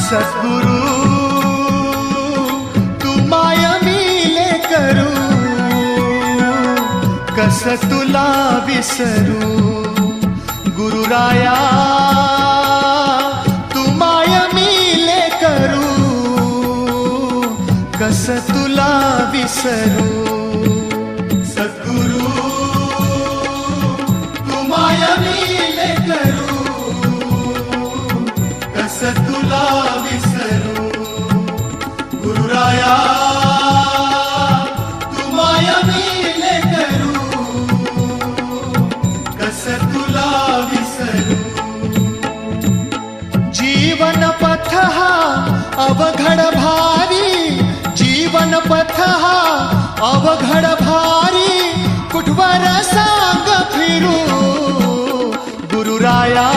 सद्गुरु तू माय मिले करू, कस तुला विसरू. गुरुराया तू माय मिले करू, कस तुला विसरू. सद्गुरु तू माय मिले करू, कस तुला विसरू. गुरुराया तू माय मिले करू, कस तुला विसरू. जीवन पथ हा अवघड भारी, जीवन पथ हा अवघड भारी, कुठवर सांग फिरू. गुरुराया